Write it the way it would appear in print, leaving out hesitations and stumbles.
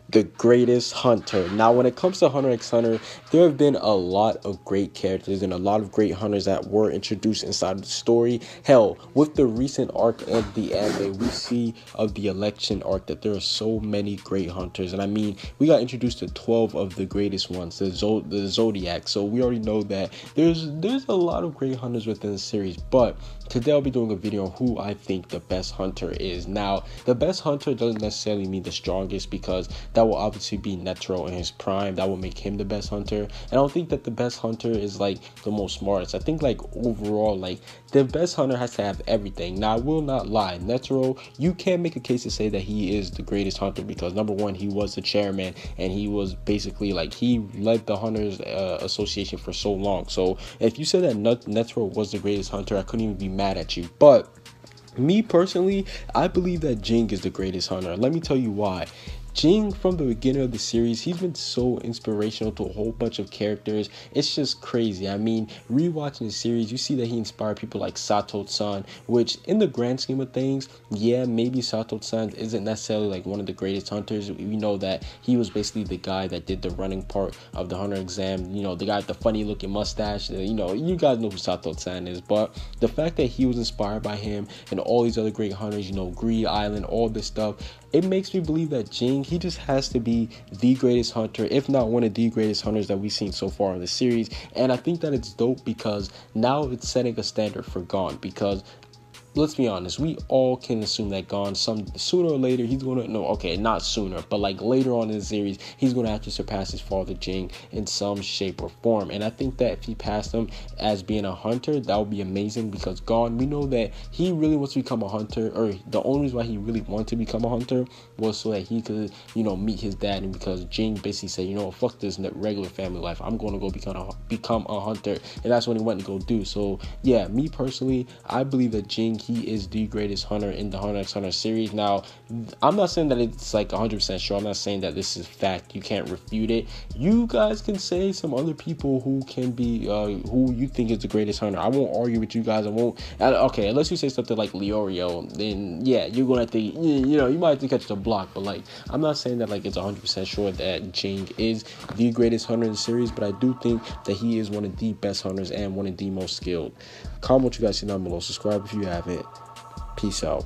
the greatest hunter. Now, when it comes to Hunter x Hunter, there have been a lot of great characters and a lot of great hunters that were introduced inside of the story. Hell, with the recent arc of the anime, we see of the election arc that there are so many great hunters. And I mean, we got introduced to 12 of the greatest ones, the Zodiac. So we already know that there's a lot of great hunters within the series. But today I'll be doing a video on who I think the best hunter is. Now, the best hunter doesn't necessarily mean the strongest, because that will obviously be Netero in his prime. That will make him the best hunter. And I don't think that the best hunter is like the most smartest. I think like overall, like the best hunter has to have everything. Now, I will not lie, Netero, you can make a case to say that he is the greatest hunter because number one, he was the chairman and he was basically like he led the Hunters Association for so long. So if you said that Netero was the greatest hunter, I couldn't even be mad at you. But me personally, I believe that Jing is the greatest hunter. Let me tell you why. Jing, from the beginning of the series, he's been so inspirational to a whole bunch of characters. It's just crazy. I mean, rewatching the series, you see that he inspired people like Sato-san, which in the grand scheme of things, yeah, maybe Sato-san isn't necessarily like one of the greatest hunters. We know that he was basically the guy that did the running part of the hunter exam, you know, the guy with the funny looking mustache. You know, you guys know who Sato-san is. But the fact that he was inspired by him and all these other great hunters, you know, Greed Island, all this stuff, it makes me believe that Jing, he just has to be the greatest hunter, if not one of the greatest hunters that we've seen so far in the series. And I think that it's dope because now it's setting a standard for Gon, because let's be honest, we all can assume that Gon, sooner or later, he's gonna, no, okay, not sooner, but like later on in the series, he's gonna have to surpass his father Jing in some shape or form. And I think that if he passed him as being a hunter, that would be amazing, because Gon, we know that he really wants to become a hunter, or the only reason why he really wanted to become a hunter was so that he could, you know, meet his dad, and because Jing basically said, you know, fuck this regular family life, I'm gonna go become a hunter, and that's what he went to go do. So yeah, me personally, I believe that Jing, he is the greatest hunter in the Hunter x Hunter series. Now, I'm not saying that it's like 100% sure. I'm not saying that this is fact. You can't refute it. You guys can say some other people who can be, who you think is the greatest hunter. I won't argue with you guys. Okay, unless you say something like Leorio, then yeah, you're going to have to, you know, you might have to catch the block. But like, I'm not saying that like it's 100% sure that Jing is the greatest hunter in the series, but I do think that he is one of the best hunters and one of the most skilled. Comment what you guys see down below. Subscribe if you haven't. Peace out.